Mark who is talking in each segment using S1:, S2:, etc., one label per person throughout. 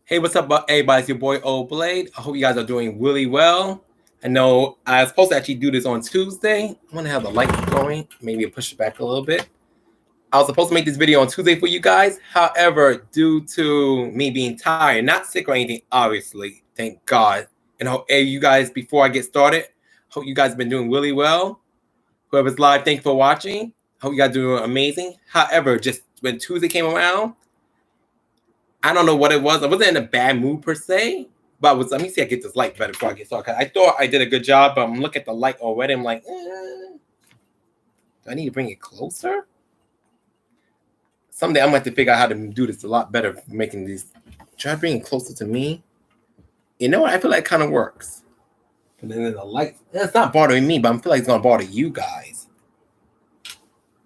S1: Hey, what's up, everybody? It's your boy O.Blade. I hope you guys are doing really well. I know I was supposed to actually do this on Tuesday. I'm gonna have the lights going. Maybe push it back a little bit. I was supposed to make this video on Tuesday for you guys. However, due to me being tired, not sick or anything, obviously, thank God. And hope you guys, before I get started, hope you guys have been doing really well. Whoever's live, thank you for watching. Hope you guys are doing amazing. However, just when Tuesday came around, I don't know what it was. I wasn't in a bad mood per se, but let me see if I get this light better before I get started. I thought I did a good job, but I'm looking at the light already. I'm like, do I need to bring it closer? Someday I'm going to have to figure out how to do this a lot better, making these. Try bringing it closer to me. You know what? I feel like it kind of works. And then the light, it's not bothering me, but I feel like it's going to bother you guys.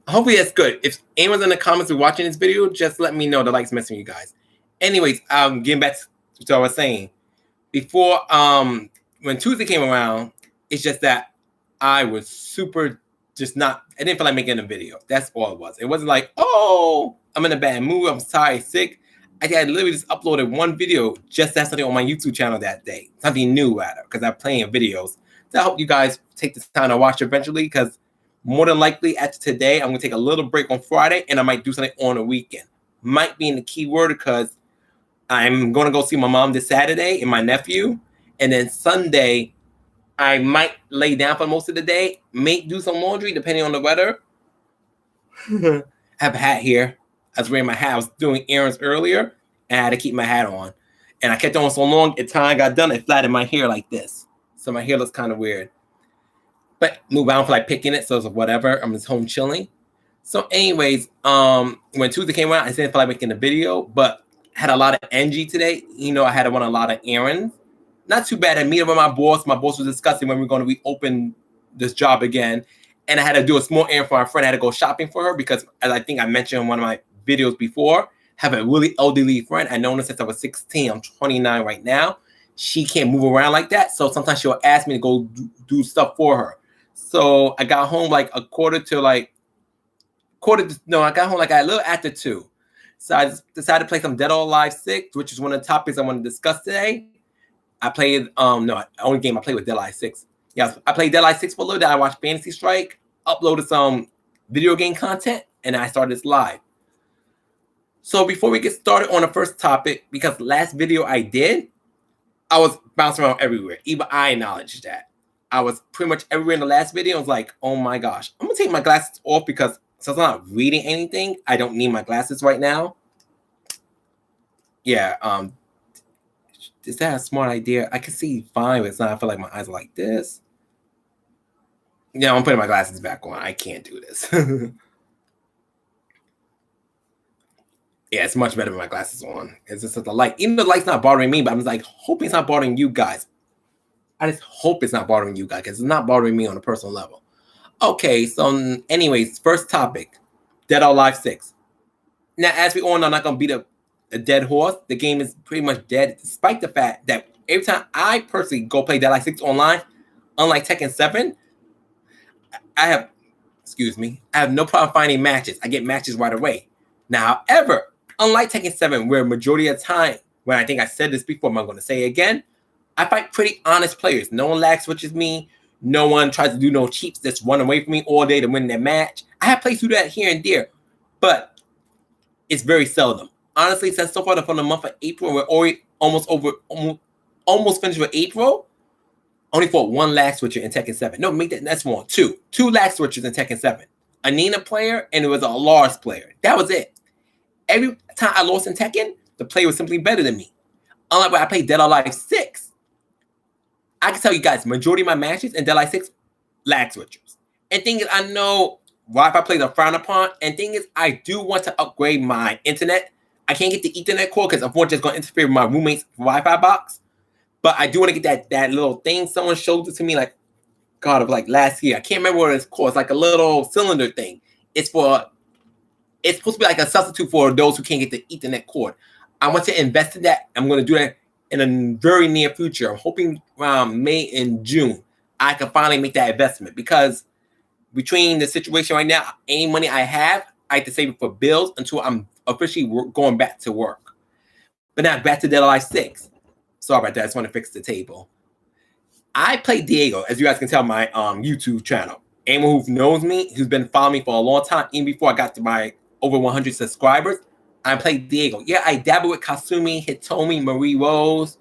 S1: Hopefully that's good. If anyone's in the comments who's watching this video, just let me know the light's messing with you guys. Anyways, getting back to what I was saying. Before, when Tuesday came around, it's just that I was super I didn't feel like making a video. That's all it was. It wasn't like, oh, I'm in a bad mood, I'm tired, sick. I literally just uploaded one video just yesterday on my YouTube channel that day. Something new, rather, because I'm playing videos. So I hope you guys take this time to watch eventually, because more than likely after today, I'm going to take a little break on Friday, and I might do something on the weekend. Might be in the keyword because I'm going to go see my mom this Saturday and my nephew. And then Sunday, I might lay down for most of the day, may do some laundry depending on the weather. I have a hat here. I was wearing my hat. I was doing errands earlier, and I had to keep my hat on. And I kept it on so long, the time I got done, it flattened my hair like this. So my hair looks kind of weird. But I don't feel like picking it, so it's whatever. I'm just home chilling. So anyways, when Tuesday came around, I didn't feel like making a video, but had a lot of energy today. You know, I had to run a lot of errands. Not too bad. I meet up with my boss. My boss was discussing when we're going to reopen this job again. And I had to do a small errand for my friend. I had to go shopping for her because, as I think I mentioned in one of my videos before, have a really elderly friend. I known her since I was 16. I'm 29 right now. She can't move around like that. So sometimes she'll ask me to go do stuff for her. So I got home like I got home like a little after 2. So I decided to play some Dead or Alive 6, which is one of the topics I want to discuss today. I played, the only game I played was Dead or Alive 6. Yes, I played Dead or Alive 6 for a little bit. I watched Fantasy Strike, uploaded some video game content, and I started this live. So before we get started on the first topic, because last video I did, I was bouncing around everywhere. Even I acknowledge that. I was pretty much everywhere in the last video. I was like, oh my gosh. I'm going to take my glasses off because since I'm not reading anything, I don't need my glasses right now. Yeah, is that a smart idea? I can see fine, but it's not. I feel like my eyes are like this. Yeah, I'm putting my glasses back on. I can't do this. Yeah, it's much better with my glasses on. It's just the light. Even the light's not bothering me, but I'm just like, hoping it's not bothering you guys. I just hope it's not bothering you guys because it's not bothering me on a personal level. Okay, so anyways, first topic, Dead or Alive 6. Now, as we all know, I'm not going to beat a dead horse. The game is pretty much dead, despite the fact that every time I personally go play Dead or Alive 6 online, unlike Tekken 7, I have no problem finding matches. I get matches right away. Now, however, unlike Tekken 7, where majority of the time, when I think I said this before, I'm going to say it again, I fight pretty honest players. No one lag switches me. No one tries to do no cheats, just run away from me all day to win their match. I have players who do that here and there, but it's very seldom. Honestly, since so far from the month of April, we're already almost finished with April. Only fought one lag switcher in Tekken 7. No, that's more. Two lag switchers in Tekken 7. A Nina player, and it was a Lars player. That was it. Every time I lost in Tekken, the player was simply better than me. Unlike when I played Dead or Alive 6, I can tell you guys, majority of my matches in Dead or Alive 6, lag switchers. And thing is, I know Wi-Fi plays are frowned upon. And thing is, I do want to upgrade my internet. I can't get the Ethernet cord because unfortunately it's going to interfere with my roommate's Wi-Fi box. But I do want to get that little thing. Someone showed it to me like last year. I can't remember what it's called. It's like a little cylinder thing. It's supposed to be like a substitute for those who can't get the Ethernet cord. I want to invest in that. I'm going to do that in a very near future. I'm hoping around May and June, I can finally make that investment because between the situation right now, any money I have to save it for bills until I'm officially going back to work. But now back to Dead or Alive 6. Sorry about that. I just want to fix the table. I played Diego, as you guys can tell, my YouTube channel. Anyone who knows me, who's been following me for a long time, even before I got to my over 100 subscribers, I played Diego. Yeah, I dabbled with Kasumi, Hitomi, Marie Rose,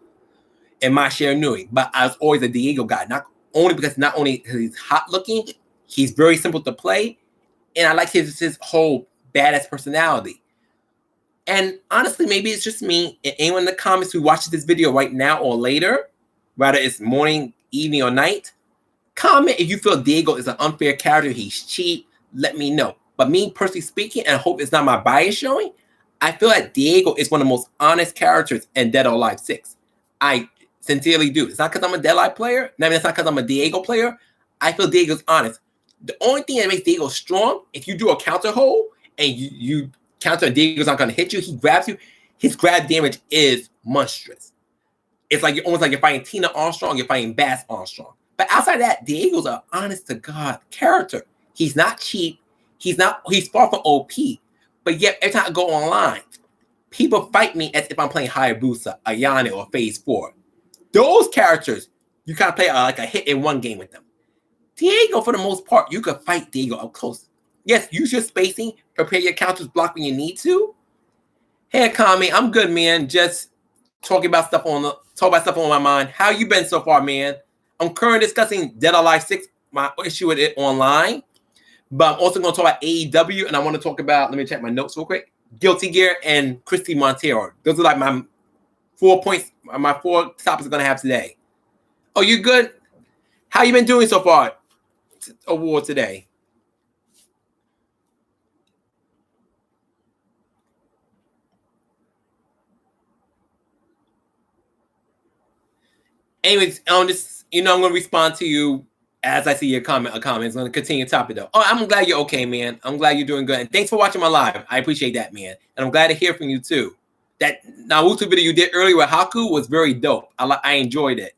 S1: and Masahiro Nui, but I was always a Diego guy. Not only he's hot looking, he's very simple to play, and I like his whole badass personality. And honestly, maybe it's just me, and anyone in the comments who watches this video right now or later, whether it's morning, evening, or night, comment if you feel Diego is an unfair character, he's cheap, let me know. But me personally speaking, and I hope it's not my bias showing, I feel that Diego is one of the most honest characters in Dead or Alive 6. I sincerely do. It's not because I'm a Dead or Alive player. I mean, it's not because I'm a Diego player. I feel Diego's honest. The only thing that makes Diego strong, if you do a counter hold and you counter and Diego's not going to hit you, he grabs you, his grab damage is monstrous. It's like almost like you're fighting Tina Armstrong, you're fighting Bass Armstrong. But outside of that, Diego's an honest to God character. He's not cheap. He's far from OP. But yet, every time I go online, people fight me as if I'm playing Hayabusa, Ayane, or Phase 4. Those characters, you kind of play like a hit-and-one game with them. Diego, for the most part, you could fight Diego up close. Yes, use your spacing, prepare your counters, block when you need to. Hey, Akami, I'm good, man. Just talking about stuff on my mind. How you been so far, man? I'm currently discussing Dead or Alive 6, my issue with it online. But I'm also going to talk about AEW, and I want to talk about, let me check my notes real quick, Guilty Gear and Christy Montero. Those are like my 4 points, my 4 topics I'm going to have today. Oh, you good? How you been doing so far? Award today. Anyways, I'm going to respond to you as I see your comments. I'm going to continue the topic though. Oh, I'm glad you're okay, man. I'm glad you're doing good. And thanks for watching my live. I appreciate that, man. And I'm glad to hear from you too. That Naruto video you did earlier with Haku was very dope. I enjoyed it.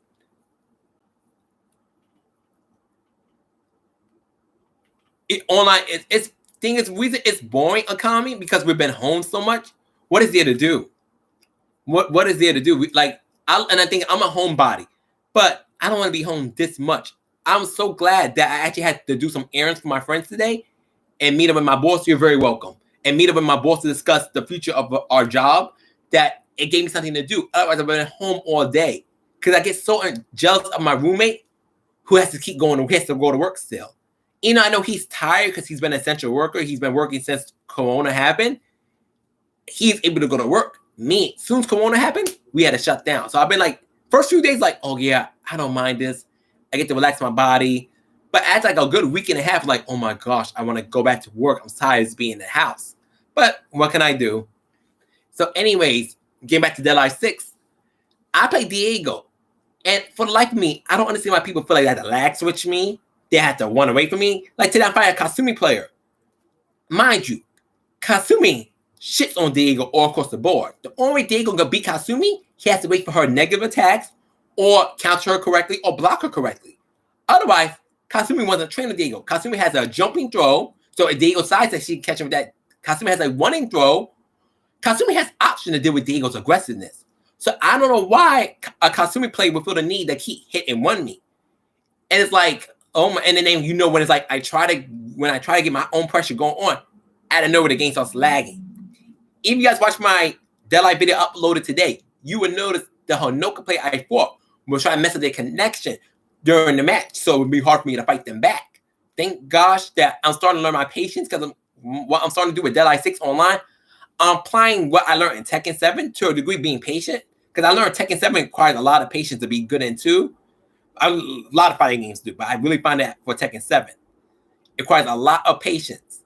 S1: Online, it's boring, Akami, because we've been home so much. What is there to do? What is there to do? I think I'm a homebody, but I don't want to be home this much. I'm so glad that I actually had to do some errands for my friends today and meet up with my boss. You're very welcome. And meet up with my boss to discuss the future of our job, that it gave me something to do. Otherwise, I've been at home all day because I get so jealous of my roommate who has to keep going, who has to go to work still. I know he's tired because he's been an essential worker. He's been working since Corona happened. He's able to go to work. Me, as soon as Corona happened, we had to shut down. So I've been like, first few days, like, oh yeah, I don't mind this. I get to relax my body. But as like a good week and a half, like, oh my gosh, I want to go back to work. I'm tired of being in the house. But what can I do? So anyways, getting back to Dead or Alive 6, I play Diego. And for the life of me, I don't understand why people feel like they had to lag switch me. They had to run away from me. Like today, I'm fighting a Kasumi player. Mind you, Kasumi shits on Diego all across the board. The only way Diego can beat Kasumi, he has to wait for her negative attacks or counter her correctly or block her correctly. Otherwise, Kasumi wasn't trained with Diego. Kasumi has a jumping throw, so if Diego decides that she can catch him with that, Kasumi has a running throw. Kasumi has option to deal with Diego's aggressiveness. So I don't know why a Kasumi player would feel the need to keep hit and run me. And it's like, oh my, and then when it's like when I try to get my own pressure going on, out of nowhere the game starts lagging. If you guys watch my Dead or Alive video uploaded today, you would notice the Honoka player I fought was trying to mess with their connection during the match, so it would be hard for me to fight them back. Thank gosh that I'm starting to learn my patience, because what I'm starting to do with Dead or Alive 6 online, I'm applying what I learned in Tekken 7 to a degree, being patient, because I learned Tekken 7 requires a lot of patience to be good in too. A lot of fighting games do, but I really find that for Tekken 7, it requires a lot of patience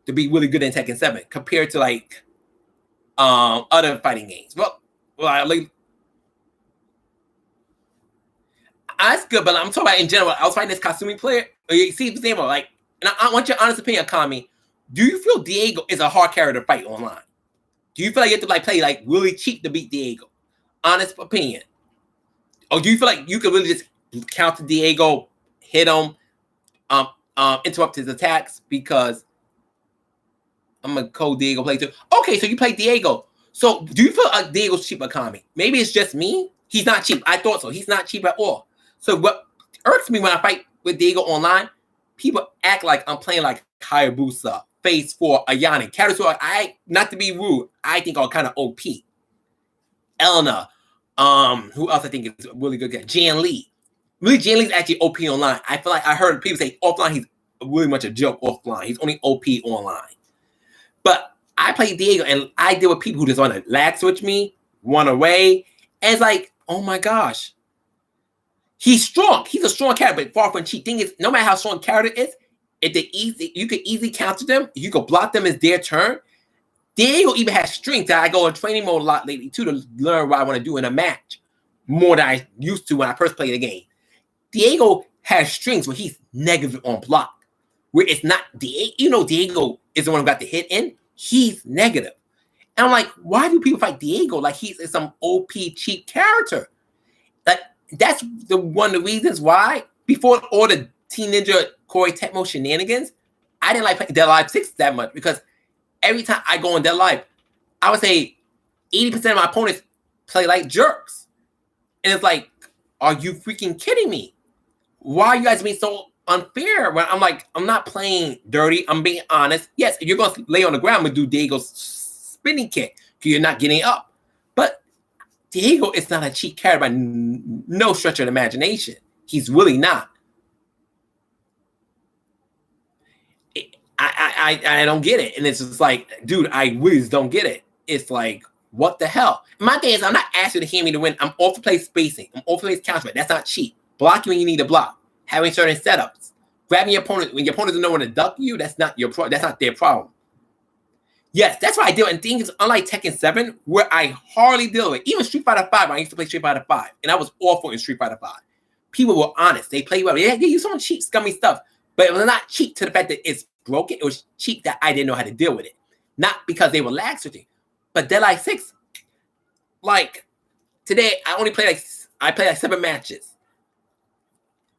S1: to be really good in Tekken 7 compared to like other fighting games. Well, that's good, but I'm talking about in general. I was fighting this Kasumi player. You see, for example, like, and I want your honest opinion, Kami. Do you feel Diego is a hard character to fight online? Do you feel like you have to play like really cheap to beat Diego? Honest opinion. Or do you feel like you can really just counter Diego, hit him, interrupt his attacks? Because I'm a co Diego player too. Okay, so you play Diego. So do you feel like Diego's cheap economy? Maybe it's just me. He's not cheap. I thought so. He's not cheap at all. So what irks me when I fight with Diego online, people act like I'm playing like Hayabusa, Phase 4, Ayane. Characters who not to be rude, I think are kind of OP. Elena, who else I think is really good? Jan Lee. Really, Jan Lee's actually OP online. I feel like I heard people say offline, he's really much a joke offline. He's only OP online. But I play Diego and I deal with people who just want to lag switch me, run away. And it's like, oh my gosh. He's strong. He's a strong character, but far from cheap. Thing is, no matter how strong a character is, you can easily counter them. You can block them as their turn. Diego even has strength that I go in training mode a lot lately too to learn what I want to do in a match more than I used to when I first played the game. Diego has strengths where he's negative on block, where it's not Diego. Diego is the one who got the hit in. He's negative. And I'm like, why do people fight Diego like he's some OP cheap character? Like, that's one of the reasons why before all the Team Ninja Koei Tecmo shenanigans, I didn't like playing Dead Alive 6 that much because every time I go on Dead Alive, I would say 80% of my opponents play like jerks. And it's like, are you freaking kidding me? Why are you guys being so unfair? When I'm like, I'm not playing dirty. I'm being honest. Yes, if you're going to lay on the ground and do Diego's spinning kick because you're not getting up. But Diego is not a cheap character by no stretch of the imagination. He's really not. I don't get it. And it's just like, dude, I really just don't get it. It's like, what the hell? My thing is, I'm not asking to hear me to win. I'm all for play spacing. I'm all for play counter. That's not cheap. Blocking when you need to block. Having certain setups. Grabbing your opponent when your opponent doesn't know when to duck you. That's not that's not their problem. Yes, that's what I do. And things unlike Tekken 7, where I hardly deal with. Even Street Fighter 5, I used to play Street Fighter 5, and I was awful in Street Fighter 5. People were honest. They play well. Yeah, they use some cheap, scummy stuff, but it was not cheap to the fact that it's broken. It was cheap that I didn't know how to deal with it. Not because they were lag switching, but Dead Eye 6. Like today, I played like 7 matches.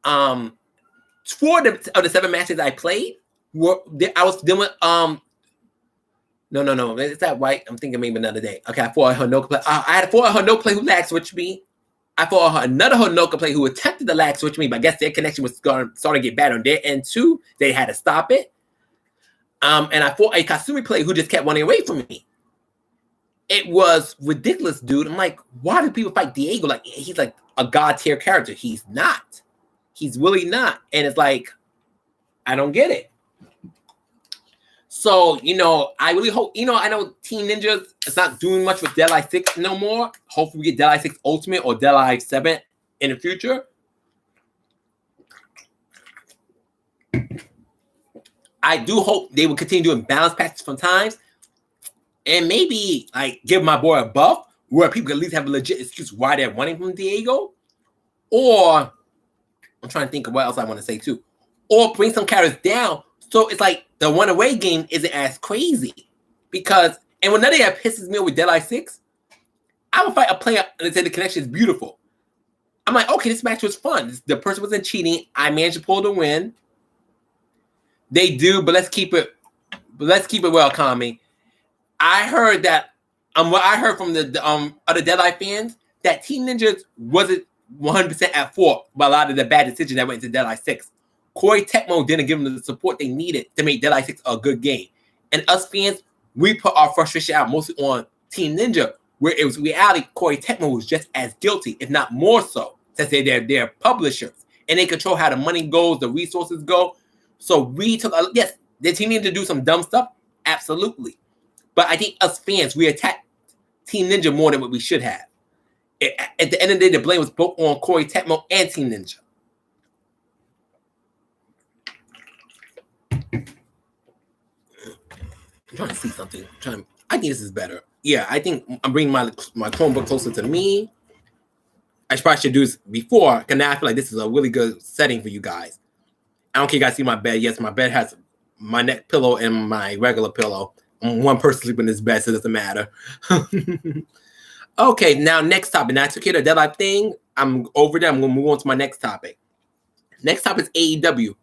S1: 4 of the 7 matches I played I was dealing with No. Is that right? I'm thinking maybe another day. Okay, I fought a Honoka play. I had a Honoka play who lag switched me. I fought another Honoka play who attempted to lag switch me, but I guess their connection was starting to get bad on their end too. They had to stop it. And I fought a Kasumi play who just kept running away from me. It was ridiculous, dude. I'm like, why do people fight Diego? Like, he's like a god tier character. He's not. He's really not. And it's like, I don't get it. So, I really hope, I know Team Ninja is not doing much with Dead Eye 6 no more. Hopefully we get Dead Eye 6 Ultimate or Dead Eye 7 in the future. I do hope they will continue doing balance patches sometimes. And maybe, like, give my boy a buff where people can at least have a legit excuse why they're running from Diego. Or, I'm trying to think of what else I want to say too. Or bring some characters down so it's like the one-away game isn't as crazy. Because, and when another that pisses me off with Dead Eye 6, I would fight a player and say the connection is beautiful. I'm like, okay, this match was fun. The person wasn't cheating. I managed to pull the win. They do, but let's keep it well, Kami. I heard that what I heard from the other Dead Eye fans that Team Ninja wasn't 100% at fault by a lot of the bad decisions that went into Dead Eye 6. Koei Tecmo didn't give them the support they needed to make Dead Eye 6 a good game. And us fans, we put our frustration out mostly on Team Ninja, where it was reality Koei Tecmo was just as guilty, if not more so, since they're publishers. And they control how the money goes, the resources go. So we took, yes, they Team Ninja to do some dumb stuff? Absolutely. But I think us fans, we attacked Team Ninja more than what we should have. At the end of the day, the blame was both on Koei Tecmo and Team Ninja. I'm trying to see something. I think this is better. Yeah, I think I'm bringing my Chromebook closer to me. I probably should do this before, because now I feel like this is a really good setting for you guys. I don't care if you guys see my bed. Yes, my bed has my neck pillow and my regular pillow. One person sleeping in this bed, so it doesn't matter. Okay, now next topic. Now I took care of the Dead Eye thing. I'm over there. I'm going to move on to my next topic. Next topic is AEW.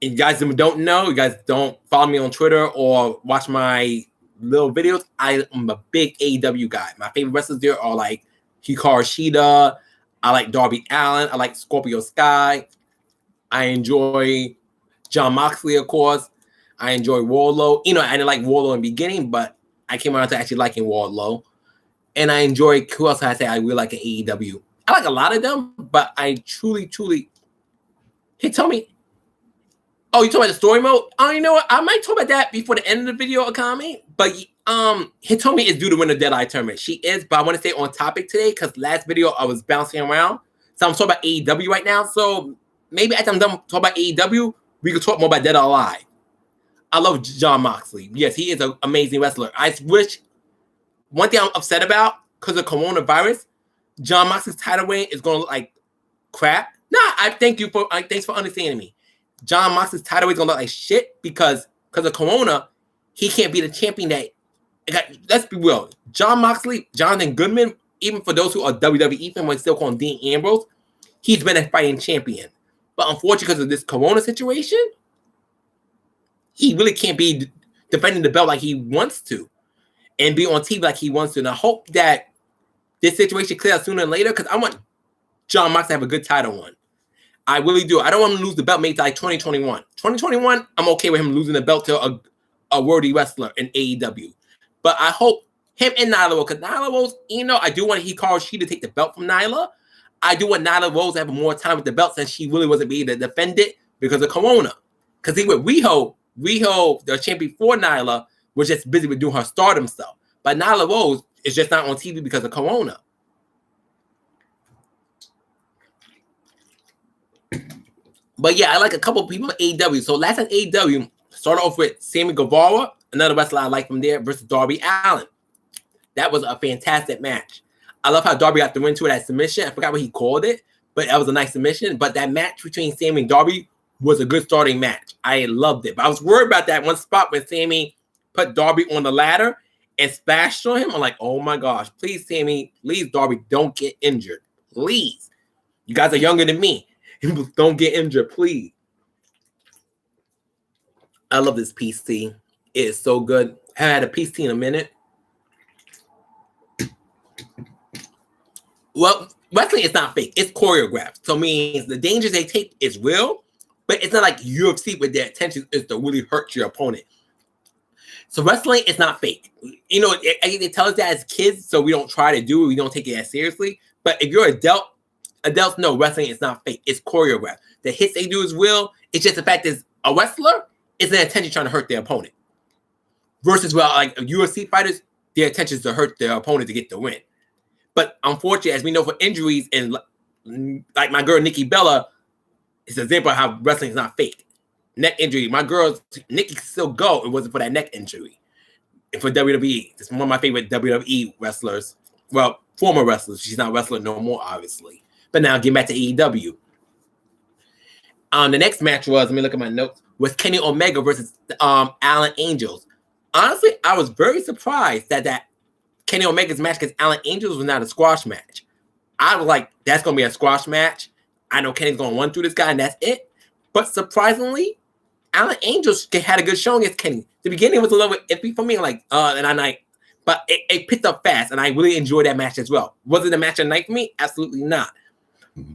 S1: And you guys don't know, you guys don't follow me on Twitter or watch my little videos, I am a big AEW guy. My favorite wrestlers there are like Hikaru Shida. I like Darby Allin. I like Scorpio Sky. I enjoy John Moxley, of course. I enjoy Wardlow. You know, I didn't like Wardlow in the beginning, but I came around to actually liking Wardlow. And I enjoy, who else I say I really like in AEW? I like a lot of them, but I truly. Hey, tell me. Oh, you talking about the story mode? Oh, you know what? I might talk about that before the end of the video, Akami. But Hitomi is due to win the Deadeye tournament. She is, but I want to stay on topic today because last video I was bouncing around. So I'm talking about AEW right now. So maybe after I'm done talking about AEW, we can talk more about Dead or Alive. I love John Moxley. Yes, he is an amazing wrestler. I wish, one thing I'm upset about, because of coronavirus, John Moxley's title reign is going to look like crap. Nah, thanks for understanding me. John Moxley's title is going to look like shit because of corona, he can't be the champion let's be real. John Moxley, Jonathan Goodman, even for those who are WWE fans, when still call him Dean Ambrose, he's been a fighting champion. But unfortunately, because of this corona situation, he really can't be defending the belt like he wants to and be on TV like he wants to. And I hope that this situation clears out sooner than later because I want John Moxley to have a good title one. I really do. I don't want him to lose the belt maybe like 2021. 2021, I'm okay with him losing the belt to a worthy wrestler in AEW. But I hope him and Nyla Rose, because Nyla Rose, you know, I do want Hikaru Shida to take the belt from Nyla. I do want Nyla Rose to have more time with the belt since she really wasn't able to defend it because of corona. Because with Riho, the champion for Nyla, was just busy with doing her stardom stuff. But Nyla Rose is just not on TV because of corona. But yeah, I like a couple of people in AEW. So last time AEW started off with Sammy Guevara, another wrestler I like from there, versus Darby Allin. That was a fantastic match. I love how Darby got the win to that submission. I forgot what he called it, but that was a nice submission. But that match between Sammy and Darby was a good starting match. I loved it. But I was worried about that one spot when Sammy put Darby on the ladder and splashed on him. I'm like, oh my gosh, please, Sammy, please, Darby, don't get injured. Please. You guys are younger than me. Don't get injured, please. I love this peace tea. It is so good. I haven't had a peace tea in a minute. Well, wrestling is not fake. It's choreographed. So it means the dangers they take is real, but it's not like UFC where their intention is to really hurt your opponent. So wrestling is not fake. You know, they tell us that as kids, so we don't try to do it. We don't take it as seriously. But if you're an adult, adults know wrestling is not fake. It's choreographed. The hits they do is real. It's just the fact is a wrestler is their intention trying to hurt their opponent. Versus, well, like UFC fighters, their intention is to hurt their opponent to get the win. But unfortunately, as we know for injuries, and like my girl Nikki Bella is an example of how wrestling is not fake. Neck injury. My girl Nikki could still go. It wasn't for that neck injury. And for WWE, it's one of my favorite WWE wrestlers. Well, former wrestlers. She's not wrestling no more, obviously. But now getting back to AEW. The next match was, let me look at my notes, was Kenny Omega versus Alan Angels. Honestly, I was very surprised that Kenny Omega's match against Alan Angels was not a squash match. I was like, that's going to be a squash match. I know Kenny's going to run through this guy, and that's it. But surprisingly, Alan Angels had a good showing against Kenny. The beginning was a little bit iffy for me, but it picked up fast, and I really enjoyed that match as well. Was it a match of the night for me? Absolutely not.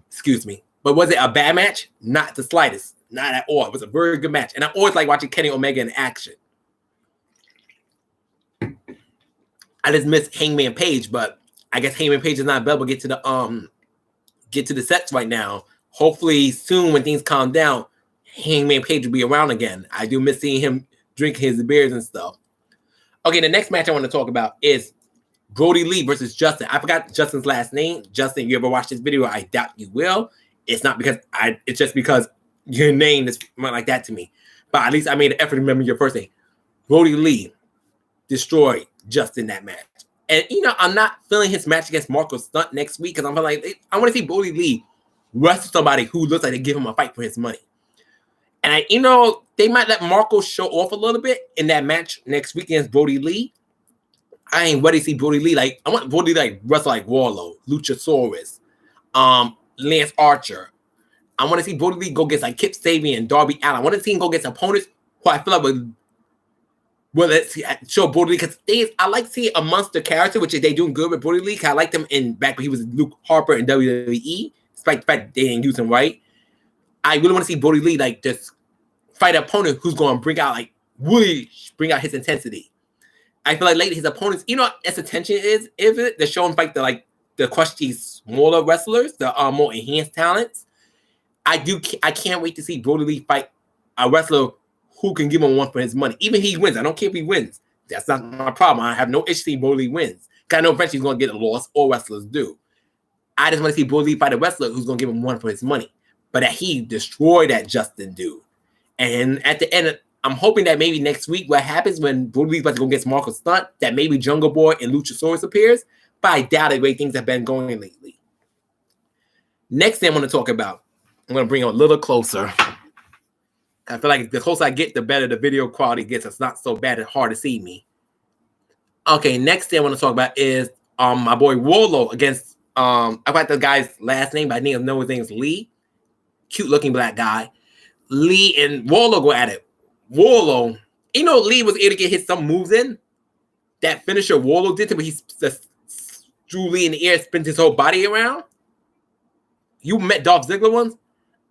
S1: Excuse me. But was it a bad match? Not the slightest. Not at all. It was a very good match. And I always like watching Kenny Omega in action. I just missed Hangman Page, but I guess Hangman Page is not available to get to the sets right now. Hopefully soon when things calm down, Hangman Page will be around again. I do miss seeing him drink his beers and stuff. Okay, the next match I want to talk about is Brody Lee versus Justin. I forgot Justin's last name. Justin, you ever watch this video? I doubt you will. It's not because it's just because your name is like that to me. But at least I made an effort to remember your first name. Brody Lee destroyed Justin that match. And, you know, I'm not feeling his match against Marco Stunt next week because I'm like, I want to see Brody Lee wrestle somebody who looks like they give him a fight for his money. And, they might let Marco show off a little bit in that match next week against Brody Lee. I ain't ready to see Brody Lee. Like, I want Brody Lee wrestle like Warlow, Luchasaurus, Lance Archer. I want to see Brody Lee go against like Kip Sabian, Darby Allin. I want to see him go against opponents who I feel like would Well, let's see, show Brody Lee, because I like seeing a monster character, which they doing good with Brody Lee. I liked him in back when he was Luke Harper in WWE, despite the fact they didn't use him right. I really want to see Brody Lee like just fight an opponent who's going to bring out really bring out his intensity. I feel like lately his opponents, as attention is, if it they're showing fight the crush these smaller wrestlers, the more enhanced talents. I can't wait to see Brody Lee fight a wrestler who can give him one for his money. Even if he wins, I don't care if he wins. That's not my problem. I have no issue seeing Brody Lee wins. Because I know eventually he's going to get a loss. All wrestlers do. I just want to see Brody Lee fight a wrestler who's going to give him one for his money. But that he destroyed that Justin dude. And at the end, I'm hoping that maybe next week, what happens when Brody Lee's about to go against Marco Stunt, that maybe Jungle Boy and Luchasaurus appears. But I doubt it the way things have been going lately. Next thing I want to talk about, I'm going to bring it a little closer. I feel like the closer I get, the better the video quality gets. It's not so bad and hard to see me. Okay, next thing I want to talk about is my boy Warlow against I forgot the guy's last name, but I think I know his name is Lee. Cute looking black guy. Lee and Warlow go at it. Warlow, Lee was able to get some moves in. That finisher Warlow did to where he just drew Lee in the air, spins his whole body around. You met Dolph Ziggler once?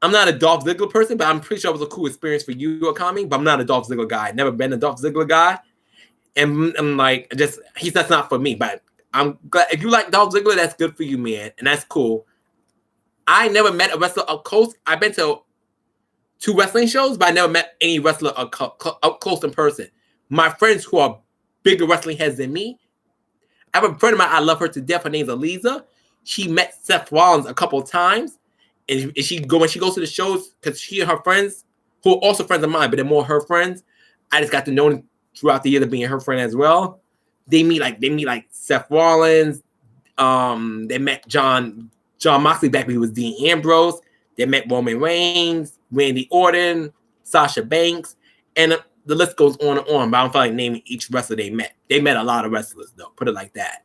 S1: I'm not a Dolph Ziggler person, but I'm pretty sure it was a cool experience for you, Akami. But I'm not a Dolph Ziggler guy. I've never been a Dolph Ziggler guy. And I'm like, that's not for me. But I'm glad if you like Dolph Ziggler, that's good for you, man. And that's cool. I never met a wrestler up close. I've been to 2 wrestling shows, but I never met any wrestler up close in person. My friends who are bigger wrestling heads than me, I have a friend of mine, I love her to death. Her name's Aliza. She met Seth Rollins a couple of times. And when she goes to the shows, because she and her friends, who are also friends of mine, but they're more her friends, I just got to know them throughout the year of being her friend as well. They meet like Seth Rollins. They met John Moxley back when he was Dean Ambrose. They met Roman Reigns, Randy Orton, Sasha Banks, and the list goes on and on. But I don't feel like naming each wrestler they met. They met a lot of wrestlers though. Put it like that.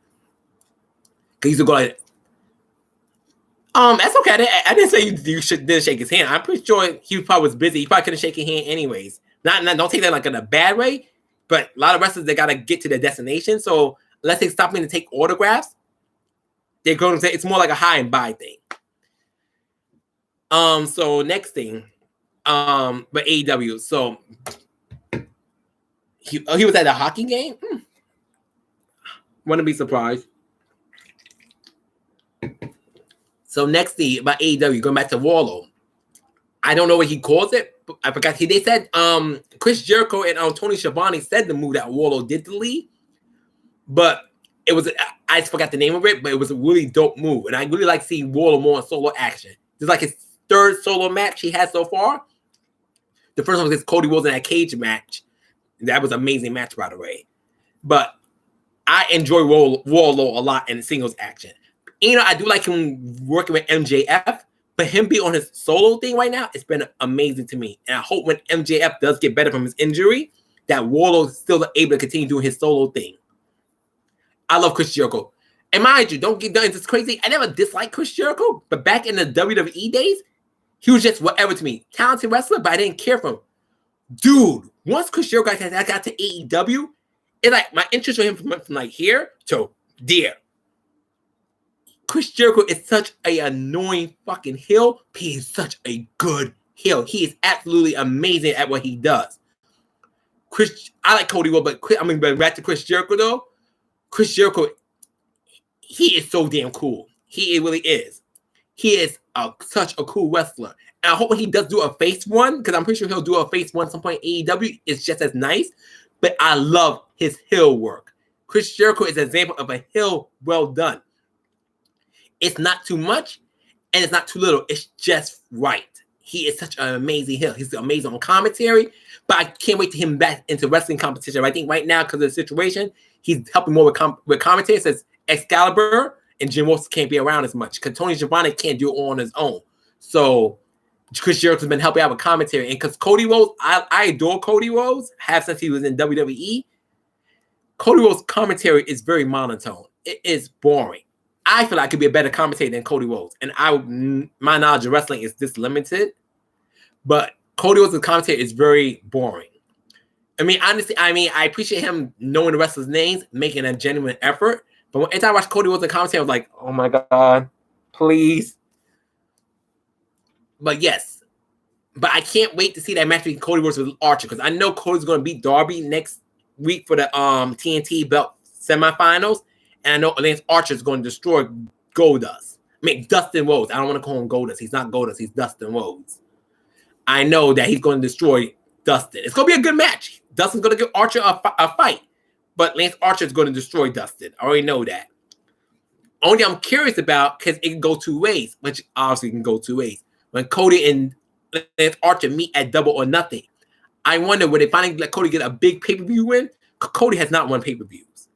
S1: Cause you go like. That's okay. I didn't say you didn't shake his hand. I'm pretty sure he probably was busy. He probably couldn't shake your hand anyways. Not don't take that like in a bad way, but a lot of wrestlers, they gotta get to their destination. So unless they stop me to take autographs, they're going to say it's more like a high and buy thing. So next thing, but AEW. So he was at a hockey game. Wouldn't be surprised. So next thing about AEW, going back to Warlow. I don't know what he calls it. But I forgot. They said Chris Jericho and Tony Schiavone said the move that Warlow did to Lee. But it was, I just forgot the name of it, but it was a really dope move. And I really like seeing Warlow more in solo action. It's like his 3rd solo match he had so far. The first one was Cody Rhodes in that cage match. That was an amazing match, by the way. But I enjoy Warlow a lot in singles action. I do like him working with MJF, but him being on his solo thing right now, it's been amazing to me. And I hope when MJF does get better from his injury, that Warlow is still able to continue doing his solo thing. I love Chris Jericho. And mind you, don't get done. It's crazy. I never disliked Chris Jericho, but back in the WWE days, he was just whatever to me. Talented wrestler, but I didn't care for him. Dude, once Chris Jericho got to AEW, it's like my interest in him went from like here to there. Chris Jericho is such an annoying fucking heel, but he is such a good heel. He is absolutely amazing at what he does. I like Cody Rhodes, but back to Chris Jericho though. Chris Jericho, he is so damn cool. He really is. He is such a cool wrestler. And I hope when he does do a face one, because I'm pretty sure he'll do a face one at some point in AEW, it's just as nice. But I love his heel work. Chris Jericho is an example of a heel well done. It's not too much, and it's not too little. It's just right. He is such an amazing heel. He's amazing on commentary, but I can't wait to him back into wrestling competition. I think right now, because of the situation, he's helping more with commentary. Since Excalibur and Jim Wilson can't be around as much, because Tony Schiavone can't do it on his own. So Chris Jericho's been helping out with commentary. And because Cody Rhodes, I adore Cody Rhodes, have since he was in WWE. Cody Rhodes' commentary is very monotone. It is boring. I feel like I could be a better commentator than Cody Rhodes. And my knowledge of wrestling is this limited. But Cody Rhodes' commentary is very boring. I mean, honestly, I appreciate him knowing the wrestlers' names, making a genuine effort. But anytime I watched Cody Rhodes in commentary, I was like, oh my God, please. But yes. But I can't wait to see that match between Cody versus Archer, because I know Cody's going to beat Darby next week for the TNT belt semifinals. And I know Lance Archer is going to destroy Goldust. I mean, Dustin Rhodes. I don't want to call him Goldust. He's not Goldust. He's Dustin Rhodes. I know that he's going to destroy Dustin. It's going to be a good match. Dustin's going to give Archer a fight. But Lance Archer is going to destroy Dustin. I already know that. Only I'm curious about, because it can go two ways, which obviously can go two ways. When Cody and Lance Archer meet at Double or Nothing, I wonder when they finally let Cody get a big pay-per-view win. Cody has not won pay-per-views.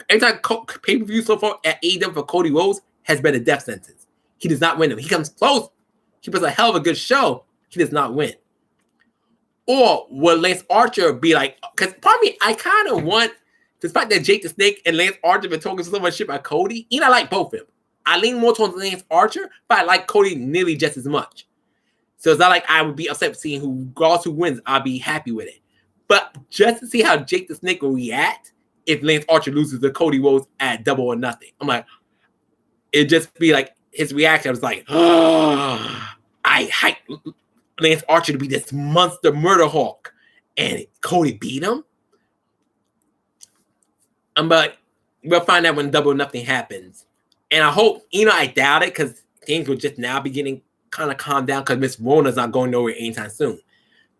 S1: Every time pay-per-view so far at AEW for Cody Rhodes has been a death sentence. He does not win them. He comes close. He puts a hell of a good show. He does not win. Or will Lance Archer be like, because part of me, I kind of want, despite that Jake the Snake and Lance Archer been talking so much shit about Cody, I like both of them. I lean more towards Lance Archer, but I like Cody nearly just as much. So it's not like I would be upset seeing who wins. I'll be happy with it. But just to see how Jake the Snake will react if Lance Archer loses to Cody Rhodes at Double or Nothing. I'm like, it'd just be like his reaction. I was like, oh, I hype Lance Archer to be this monster murder hawk. And Cody beat him? But we'll find out when Double or Nothing happens. And I hope, I doubt it, because things will just now be getting kind of calm down, because Miss Warner's not going nowhere anytime soon.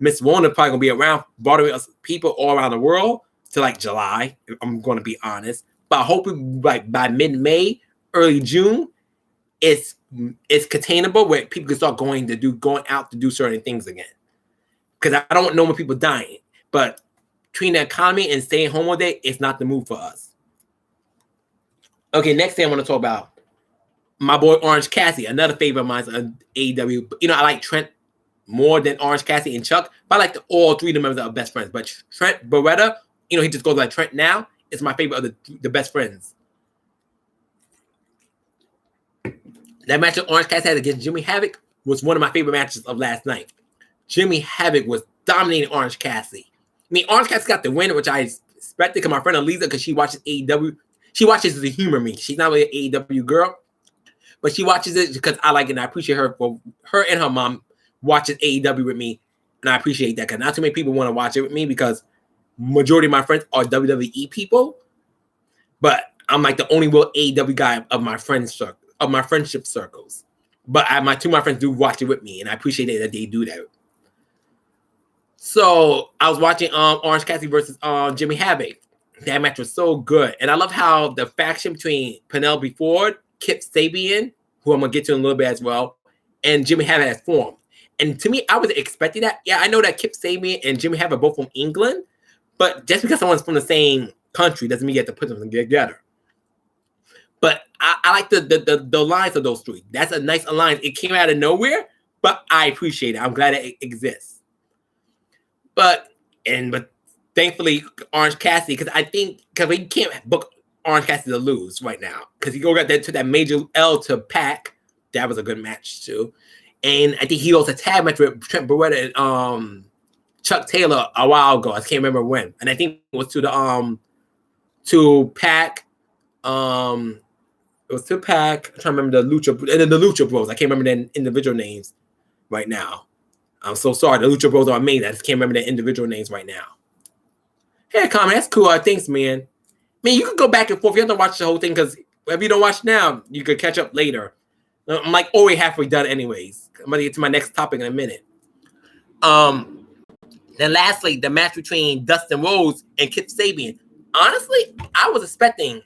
S1: Miss Warner probably gonna be around bothering us people all around the world to like July. I'm going to be honest, but I hope like by mid-May, early June, it's containable where people can start going out to do certain things again. Because I don't want no more people dying. But between the economy and staying home all day, it's not the move for us. Okay, next thing I want to talk about. My boy Orange Cassidy, another favorite of mine on AEW. I like Trent more than Orange Cassidy and Chuck, but I like all three of the members that are best friends. But Trent Beretta, he just goes like Trent now. It's my favorite of the best friends. That match that Orange Cassidy had against Jimmy Havoc was one of my favorite matches of last night. Jimmy Havoc was dominating Orange Cassidy. Orange Cassidy got the win, which I expected, because my friend Aliza, because she watches AEW, she watches to humor me. She's not really an AEW girl. But she watches it because I like it, and I appreciate her. For her and her mom watches AEW with me, and I appreciate that, because not too many people want to watch it with me, because majority of my friends are WWE people. But I'm like the only real AEW guy of my friendship circles. But my friends do watch it with me, and I appreciate it that they do that. So I was watching Orange Cassidy versus Jimmy Havoc. That match was so good, and I love how the faction between Penelope Ford, Kip Sabian, who I'm going to get to in a little bit as well, and Jimmy Havoc has formed. And to me, I was expecting that. Yeah, I know that Kip Sabian and Jimmy Havoc are both from England, but just because someone's from the same country doesn't mean you have to put them together. But I like the alliance of those three. That's a nice alliance. It came out of nowhere, but I appreciate it. I'm glad it exists. But thankfully, Orange Cassidy, because we can't book Orange Cassidy to lose right now, because he got that major L to Pac. That was a good match too, and I think he also tag match with Trent Beretta and Chuck Taylor a while ago. I can't remember when, and I think it was to Pac. It was to Pac. I'm trying to remember the Lucha Bros. I can't remember their individual names right now. I'm so sorry. The Lucha Bros are amazing. I just can't remember their individual names right now. Hey, comment. That's cool. Thanks, man. You can go back and forth. You have to watch the whole thing, because if you don't watch now, you could catch up later. I'm like already halfway done anyways. I'm going to get to my next topic in a minute. Then lastly, the match between Dustin Rhodes and Kip Sabian. Honestly, I was expecting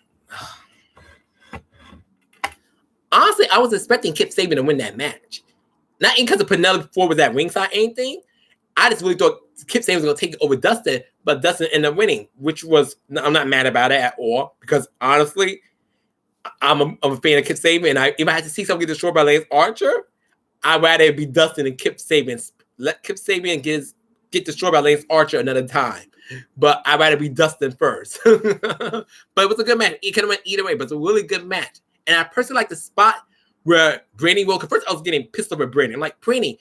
S1: Kip Sabian to win that match. Not because of Penelope Ford was at ringside or anything. I just really thought Kip Sabian was going to take it over Dustin, but Dustin ended up winning, which I'm not mad about it at all, because honestly, I'm a fan of Kip Sabian, and if I had to see someone get destroyed by Lance Archer, I'd rather it be Dustin and Kip Sabian. Let Kip Sabian get destroyed by Lance Archer another time, but I'd rather be Dustin first. But it was a good match. It could have went either way, but it's a really good match. And I personally like the spot where Brandy Wilkins, first I was getting pissed off at Brandy. I'm like, Brandy,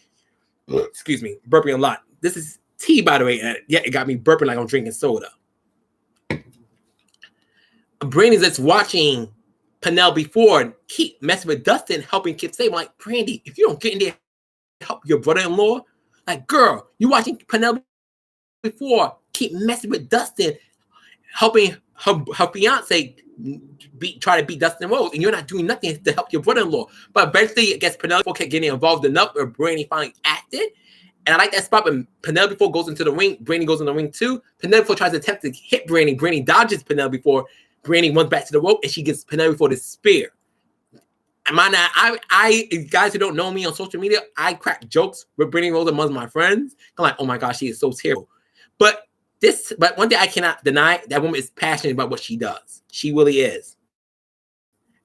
S1: excuse me, burping a lot. This is tea, by the way. Yeah, it got me burping like I'm drinking soda. Brandy's just watching Penelope Ford keep messing with Dustin, helping Kip save. I'm like, Brandy, if you don't get in there and help your brother-in-law, like, girl, you watching Penelope Ford keep messing with Dustin, helping her fiance try to beat Dustin Rose, and you're not doing nothing to help your brother-in-law. But eventually, I guess Penelope kept getting involved enough where Brandy finally acted. And I like that spot when Penelope Ford goes into the ring, Brandy goes in the ring too. Penelope Ford tries to attempt to hit Brandy. Brandy dodges Penelope Ford. Brandy runs back to the rope, and she gets Penelope Ford the spear. I guys who don't know me on social media, I crack jokes with Brandy Rose among my friends. I'm like, oh my gosh, she is so terrible. But one thing I cannot deny, that woman is passionate about what she does. She really is.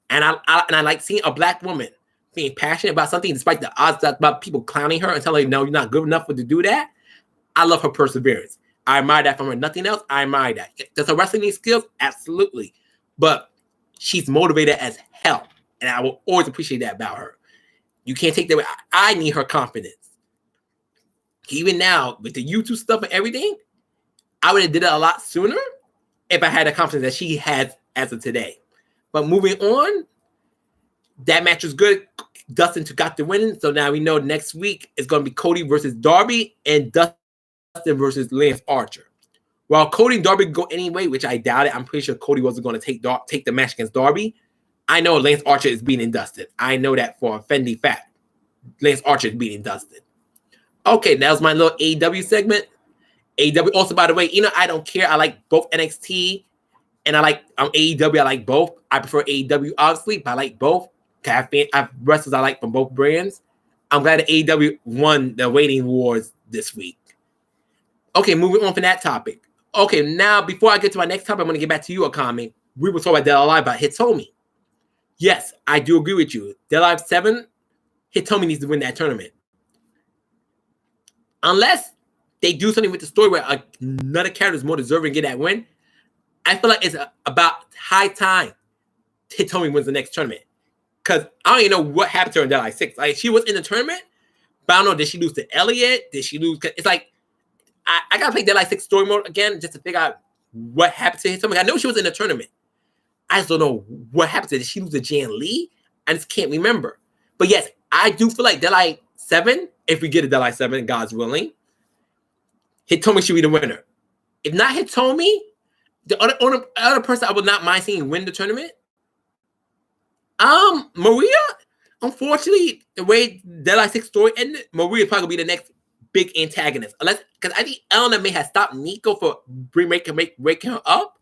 S1: And I like seeing a black woman being passionate about something despite the odds about people clowning her and telling her, no, you're not good enough to do that. I love her perseverance. I admire that from her. Nothing else, I admire that. Does her wrestling need skills? Absolutely. But she's motivated as hell. And I will always appreciate that about her. You can't take that away. I need her confidence. Even now, with the YouTube stuff and everything, I would have did it a lot sooner if I had the confidence that she has as of today. But moving on, that match was good. Dustin got the win. So now we know next week it's going to be Cody versus Darby and Dustin versus Lance Archer. While Cody and Darby go anyway, which I doubt it, I'm pretty sure Cody wasn't going to take the match against Darby. I know Lance Archer is beating Dustin. I know that for a Fendi fact. Lance Archer is beating Dustin. Okay, that was my little AEW segment. AEW, also, by the way, I don't care. I like both NXT and I like AEW. I like both. I prefer AEW, obviously, but I like both. I have wrestlers I like from both brands. I'm glad that AEW won the rating wars this week. Okay, moving on from that topic. Okay, now, before I get to my next topic, I'm going to get back to you, Akami. We were talking about Dead or Alive by Hitomi. Yes, I do agree with you. Dead or Alive 7, Hitomi needs to win that tournament. Unless they do something with the story where another character is more deserving to get that win, I feel like it's about high time Hitomi wins the next tournament. Because I don't even know what happened to her in Dead or Alive 6. Like, she was in the tournament, but I don't know, did she lose to Elliot? Did she lose? It's like, I got to play Dead or Alive 6 story mode again just to figure out what happened to Hitomi. I know she was in the tournament. I just don't know what happened to her. Did she lose to Jan Lee? I just can't remember. But yes, I do feel like Dead or Alive 7, if we get a Dead or Alive 7, God's willing, Hitomi should be the winner. If not Hitomi, the other person I would not mind seeing win the tournament, Maria. Unfortunately, the way Dead or Alive 6 story ended, Maria probably be the next big antagonist. Unless, because I think Elena may have stopped Nico for breaking her up.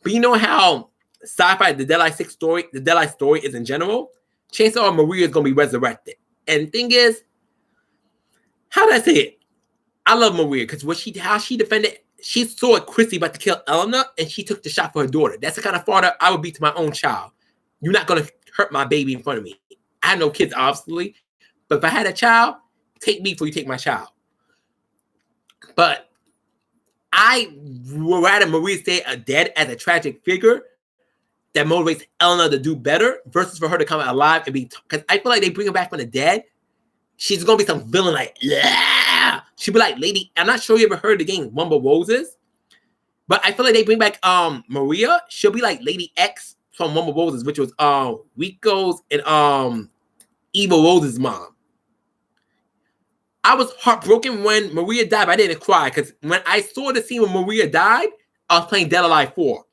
S1: But you know how sci-fi, the Dead or Alive 6 story, the Dead or Alive story is in general, chances are Maria is going to be resurrected. And the thing is, how did I say it? I love Maria because how she defended, she saw Chrissy about to kill Elena and she took the shot for her daughter. That's the kind of father I would be to my own child. You're not going to hurt my baby in front of me. I have no kids, obviously. But if I had a child, take me before you take my child. But I would rather Maria stay dead as a tragic figure that motivates Elena to do better versus for her to come out alive and be... Because I feel like they bring her back from the dead. She's going to be some villain like... Yeah! She'll be like Lady... I'm not sure you ever heard the game Rumble Roses. But I feel like they bring back Maria. She'll be like Lady X from Rumble Roses, which was Rico's and Evil Rose's mom. I was heartbroken when Maria died, but I didn't cry because when I saw the scene when Maria died, I was playing Dead or Alive 4.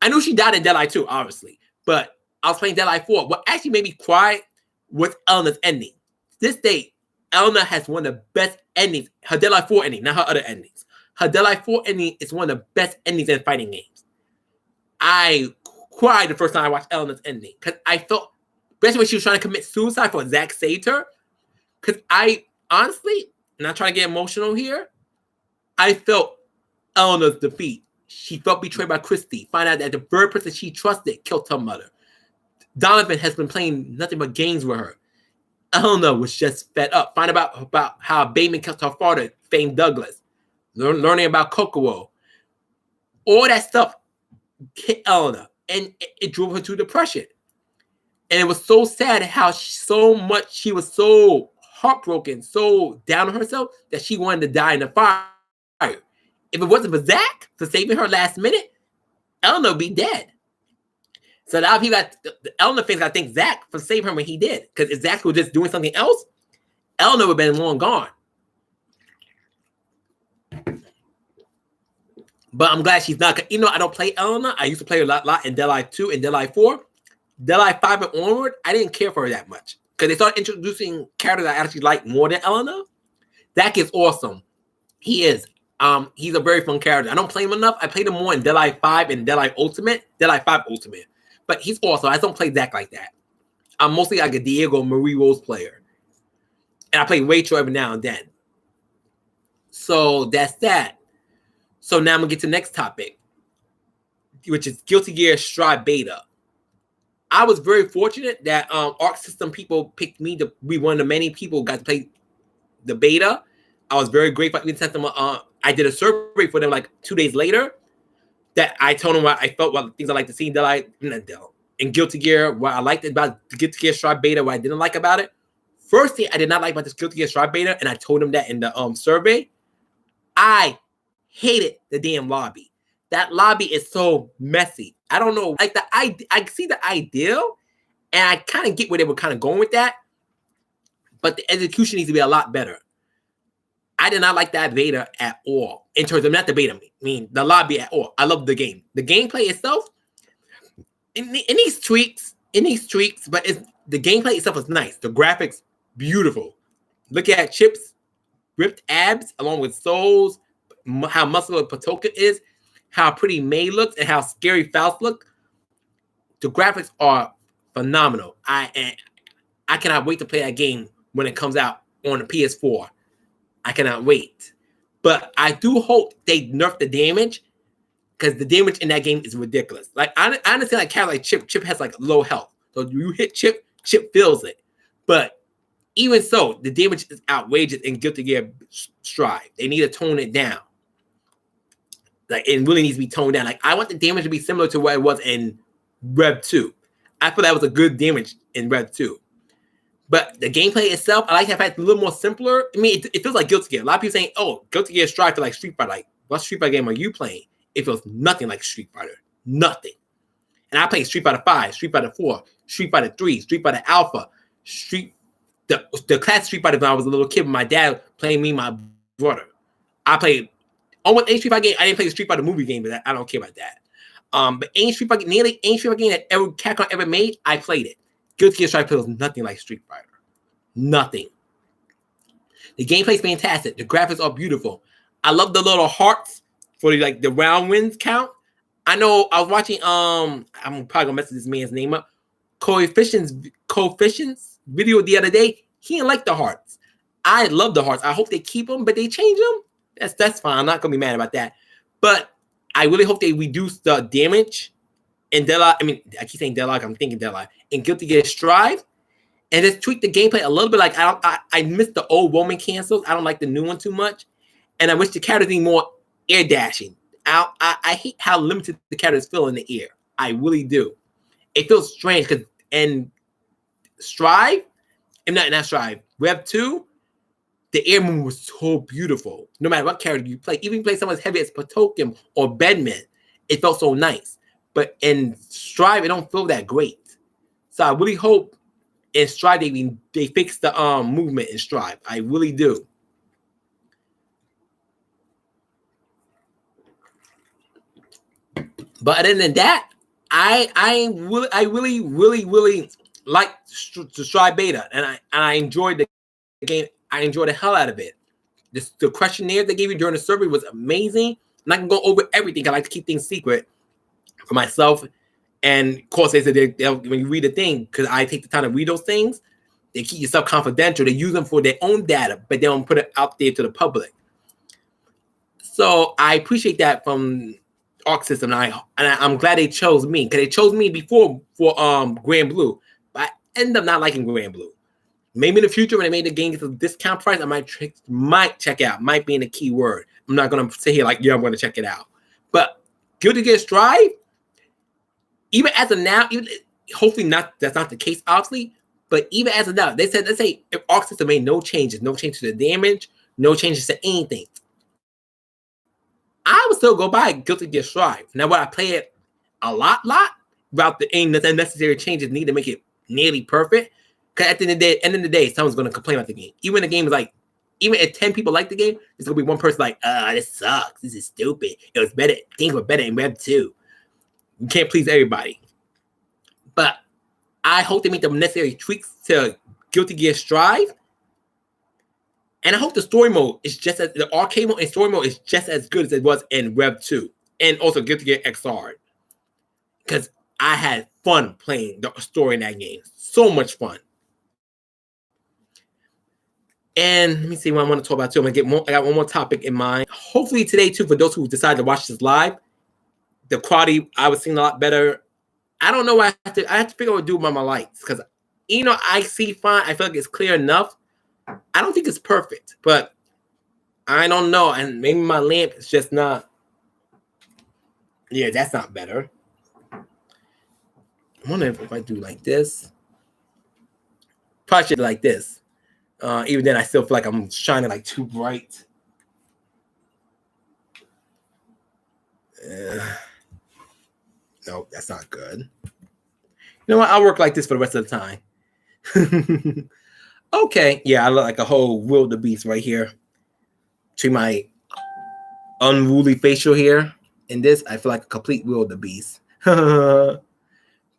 S1: I knew she died in Dead or Alive 2, obviously, but I was playing Dead or Alive 4. What actually made me cry was Elena's ending. This day, Elena has one of the best endings. Her Dead or Alive 4 ending, not her other endings. Her Dead or Alive 4 ending is one of the best endings in fighting games. I cried the first time I watched Elena's ending because I felt, especially when she was trying to commit suicide for Zack saved her, because I honestly, not trying to get emotional here, I felt Elena's defeat. She felt betrayed by Christy. Find out that the very person she trusted killed her mother. Donovan has been playing nothing but games with her. Elena was just fed up. Find out about how Bateman killed her father, famed Douglas. Learning about Kokowo. All that stuff hit Elena. And it drove her to depression. And it was so sad how she was so heartbroken, so down on herself that she wanted to die in the fire If it wasn't for Zach for saving her last minute, Eleanor would be dead. So now people got the Eleanor fans, I think Zach for saving her when he did. Because if Zach was just doing something else, Eleanor would have been long gone. But I'm glad she's not. You know, I don't play Eleanor. I used to play her a lot in Deadeye 2 and Deadeye 4. Deadeye 5 and onward, I didn't care for her that much. Because they started introducing characters I actually like more than Eleanor. Zach is awesome. He is. He's a very fun character. I don't play him enough. I played him more in Deadeye 5 and Deadeye Ultimate. Deadeye 5 Ultimate. But he's awesome. I don't play Zach like that. I'm mostly like a Diego Marie Rose player. And I play Rachel every now and then. So that's that. So now I'm going to get to the next topic, which is Guilty Gear Strive Beta. I was very fortunate that Arc System people picked me to be one of the many people who got to play the beta. I was very grateful. I did a survey for them like 2 days later that I told them what I felt, what things I like to see in Guilty Gear, what I liked about the Guilty Gear Strive Beta, what I didn't like about it. First thing I did not like about this Guilty Gear Strive Beta, and I told them that in the survey, I hated the damn lobby. That lobby is so messy. I don't know. Like I see the ideal, and I kind of get where they were kind of going with that, but the execution needs to be a lot better. I did not like that beta at all. In terms of not the beta, I mean the lobby at all. I love the game. The gameplay itself, in these tweaks, but the gameplay itself is nice. The graphics, beautiful. Look at Chip's ripped abs along with Soul's, how muscular Patoka is, how pretty May looks, and how scary Faust look. The graphics are phenomenal. I cannot wait to play that game when it comes out on the PS4. I cannot wait. But I do hope they nerf the damage, because the damage in that game is ridiculous. Like I understand like kind of like Chip. Chip has like low health. So you hit Chip, Chip feels it. But even so, the damage is outrageous in Guilty Gear Strive. They need to tone it down. Like it really needs to be toned down. Like I want the damage to be similar to what it was in Rev 2. I feel that was a good damage in Rev 2. But the gameplay itself, I like that fact it's a little more simpler. I mean, it feels like Guilty Gear. A lot of people saying, oh, Guilty Gear Strive feel like Street Fighter. Like, what Street Fighter game are you playing? It feels nothing like Street Fighter. Nothing. And I played Street Fighter 5, Street Fighter 4, Street Fighter 3, Street Fighter Alpha, the classic Street Fighter when I was a little kid with my dad playing me and my brother. I played almost any Street Fighter game. I didn't play the Street Fighter movie game, but I don't care about that. But nearly any Street Fighter game that Capcom ever made, I played it. Guilty Gear Strive feels nothing like Street Fighter. Nothing. The gameplay's fantastic. The graphics are beautiful. I love the little hearts for the round wins count. I know I was watching I'm probably gonna mess this man's name up. Coefficients video the other day. He didn't like the hearts. I love the hearts. I hope they keep them, but they change them. That's fine. I'm not gonna be mad about that. But I really hope they reduce the damage in Deadeye. I mean, I keep saying Deadeye. I'm thinking Deadeye. In Guilty Gear Strive, and just tweak the gameplay a little bit. Like I miss the old Roman cancels. I don't like the new one too much, and I wish the characters need more air dashing. I hate how limited the characters feel in the air. I really do. It feels strange because in Strive, and not Strive, Rev 2, the air movement was so beautiful. No matter what character you play, even if you play someone as heavy as Patokim or Bedman, it felt so nice. But in Strive, it don't feel that great. So I really hope in Strive they fix the movement in Strive. I really do. But other than that, I really like the Strive beta, and I enjoyed the game. I enjoyed the hell out of it. The questionnaire they gave you during the survey was amazing. I'm not gonna go over everything. I like to keep things secret for myself. And of course, they said when you read the thing, because I take the time to read those things, they keep yourself confidential. They use them for their own data, but they don't put it out there to the public. So I appreciate that from Arc System, and I'm glad they chose me, because they chose me before for Grand Blue, but I ended up not liking Grand Blue. Maybe in the future when they made the game at a discount price, I might check it out. Might be in a key word. I'm not gonna sit here like, yeah, I'm gonna check it out. But Guilty Gear Strive, even as of now, hopefully that's not the case, obviously. But even as of now, let's say if Arc System made no changes to the damage, no changes to anything, I would still go buy Guilty Gear Strive. Now, would I play it a lot, about the unnecessary changes need to make it nearly perfect? Because at the end of the day, someone's going to complain about the game. Even the game is like, even if 10 people like the game, there's going to be one person like, this sucks. This is stupid. It was better. Things were better in Web 2. You can't please everybody. But I hope they make the necessary tweaks to Guilty Gear Strive. And I hope the story mode is just as the arcade mode and story mode is just as good as it was in Web 2. And also Guilty Gear XR. Because I had fun playing the story in that game. So much fun. And let me see what I want to talk about too. I'm gonna get more. I got one more topic in mind. Hopefully today too, for those who decide to watch this live, the quality I was seeing a lot better. I don't know what I have to figure out what to do about my lights because I see fine. I feel like it's clear enough. I don't think it's perfect, but I don't know. And maybe my lamp is just not. Yeah, that's not better. I wonder if I do like this. Probably should like this. Even then, I still feel like I'm shining like too bright. No, that's not good. You know what? I'll work like this for the rest of the time. Okay. Yeah, I look like a whole wildebeest right here. Between my unruly facial hair and this, I feel like a complete wildebeest. But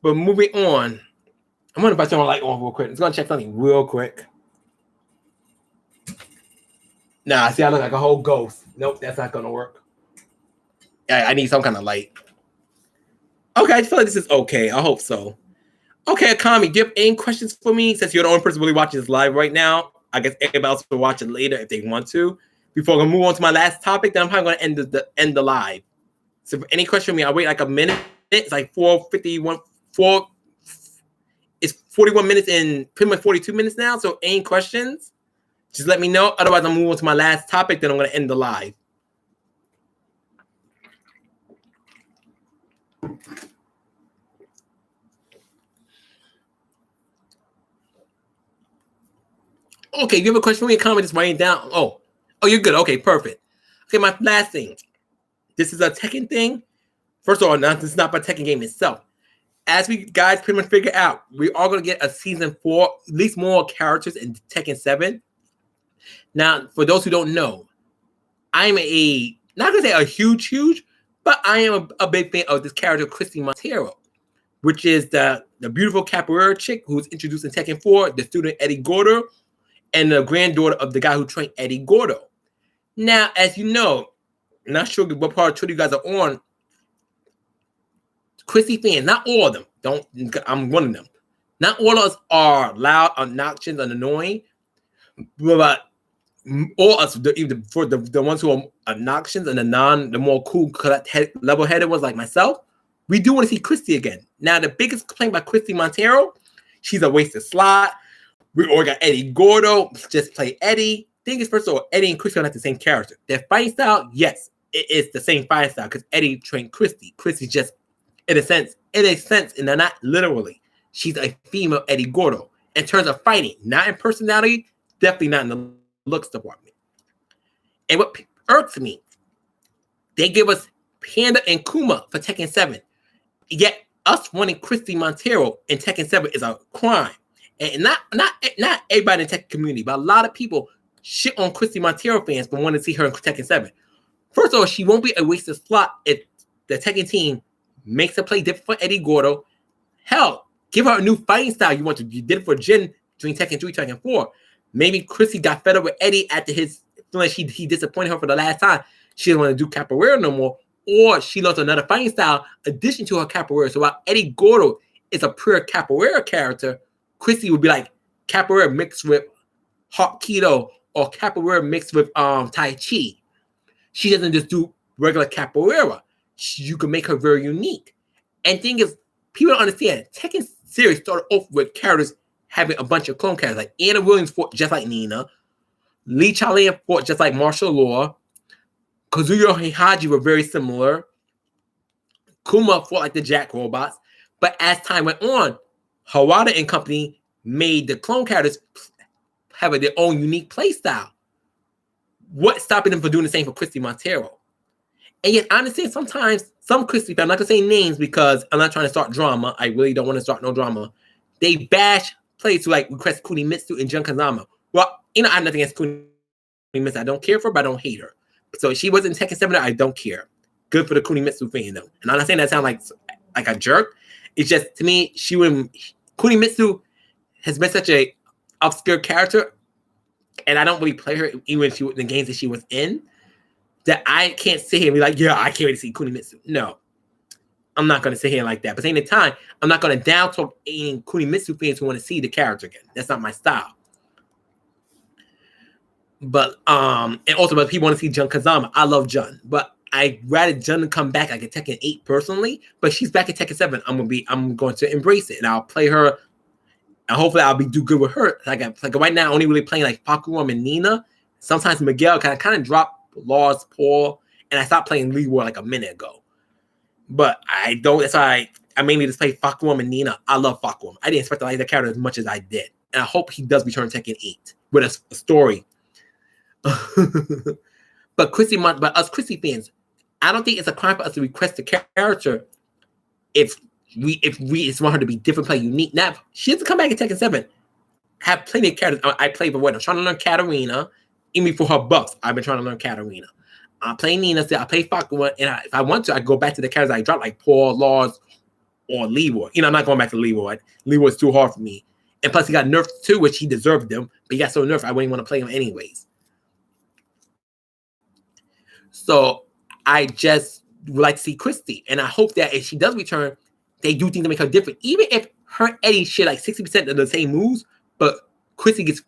S1: moving on. I'm going to turn my light on real quick. It's going to check something real quick. Nah, see, I look like a whole ghost. Nope, that's not going to work. I need some kind of light. Okay, I feel like this is okay. I hope so. Okay, Akami, do you have any questions for me? Since you're the only person really watching this live right now, I guess everybody else will watch it later if they want to. Before I move on to my last topic, then I'm probably going to end the live. So for any question for me, I'll wait like a minute. It's like 4:51. It's 41 minutes and pretty much 42 minutes now. So any questions? Just let me know. Otherwise, I'll move on to my last topic. Then I'm going to end the live. Okay, if you have a question for me, comment, just write it down. Oh, you're good. Okay, perfect. Okay, my last thing. This is a Tekken thing. First of all, this is not about Tekken game itself. As we guys pretty much figure out, we are going to get a season 4, at least more characters in Tekken 7. Now, for those who don't know, I'm not going to say a huge, but I am a big fan of this character, Christy Montero, which is the beautiful capoeira chick who's introduced in Tekken 4, the student Eddie Gordo, and the granddaughter of the guy who trained Eddie Gordo. Now, as you know, I'm not sure what part of Twitter you guys are on, Christy fans, not all of them, I'm one of them. Not all of us are loud, obnoxious, and annoying, but all us, for the ones who are obnoxious and the more cool, level-headed ones like myself, we do want to see Christy again. Now, the biggest complaint about Christy Montero, she's a wasted slot. We already got Eddie Gordo, just play Eddie. Thing is, first of all, Eddie and Christy are not the same character. Their fighting style, yes, it is the same fighting style because Eddie trained Christy. Christy just, in a sense, and not literally. She's a female Eddie Gordo. In terms of fighting, not in personality, definitely not in the looks department. And what irks me, they give us Panda and Kuma for Tekken 7. Yet us wanting Christy Montero in Tekken 7 is a crime. And not everybody in the Tekken community, but a lot of people shit on Christy Montero fans for wanting to see her in Tekken 7. First of all, she won't be a wasted slot if the Tekken team makes her play different for Eddie Gordo. Hell, give her a new fighting style you want to. You did it for Jin during Tekken 3, Tekken 4. Maybe Christy got fed up with Eddie after his feeling he disappointed her for the last time. She didn't want to do capoeira no more, or she learned another fighting style addition to her capoeira. So while Eddie Gordo is a pure capoeira character, Christy would be like capoeira mixed with Hapkido or capoeira mixed with Tai Chi. She doesn't just do regular capoeira. You can make her very unique. And thing is, people don't understand. Tekken series started off with characters having a bunch of clone characters. Like Anna Williams fought just like Nina. Lee Charlian fought just like Martial Law. Kazuya Heihachi were very similar. Kuma fought like the Jack robots. But as time went on, Harada and company made the clone characters have their own unique play style. What's stopping them from doing the same for Christy Montero? And yet, honestly, sometimes some Christy fans, I'm not gonna say names because I'm not trying to start drama. I really don't want to start no drama. They bash players who like request Kunimitsu and Jun Kazama. Well, I have nothing against Kunimitsu. I don't care for her, but I don't hate her. So if she wasn't Tekken 7, I don't care. Good for the Kunimitsu fan, though. And I'm not saying that sound like a jerk. It's just, to me, Kunimitsu has been such a obscure character, and I don't really play her even if in the games that she was in, that I can't sit here and be like, yeah, I can't wait to see Kunimitsu. No, I'm not going to sit here like that. But at the same time, I'm not going to down talk any Kunimitsu fans who want to see the character again. That's not my style. But and also, but people want to see Jun Kazama. I love Jun, but I'd rather Jun come back like a Tekken 8 personally. But she's back at Tekken 7. I'm going to embrace it, and I'll play her. And hopefully, I'll do good with her. Like right now, I'm only really playing like Pakurum and Nina. Sometimes Miguel kind of drop Laws, Paul, and I stopped playing Lee War like a minute ago. But I don't. That's why I mainly just play Pakurum and Nina. I love Pakurum. I didn't expect to like the character as much as I did, and I hope he does return Tekken 8 with a story. But us Chrissy fans, I don't think it's a crime for us to request the character if we just want her to be different, play unique. Now she has to come back in Tekken 7. Have plenty of characters. I play for what I'm trying to learn Katarina. Even for her buffs, I've been trying to learn Katarina. I play Nina, I play Fakuma, and if I want to, I go back to the characters I dropped, like Paul, Laws, or Leroy. I'm not going back to Leroy. Leroy's too hard for me. And plus, he got nerfed too, which he deserved them, but he got so nerfed, I wouldn't want to play him anyways. So I just would like to see Christy, and I hope that if she does return, they do things to make her different. Even if her Eddie share like 60% of the same moves, but Christy gets,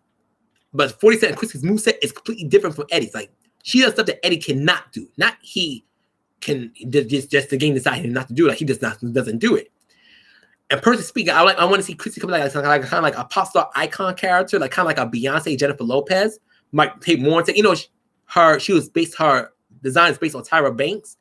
S1: but 40% of Christy's moveset is completely different from Eddie's. Like she does stuff that Eddie cannot do. Not he can just the game decided not to do it. Like he doesn't do it. And personally speaking, I want to see Christy come like kind of like a pop star icon character, like kind of like a Beyonce, Jennifer Lopez. Might take more into she was her design is based on Tyra Banks.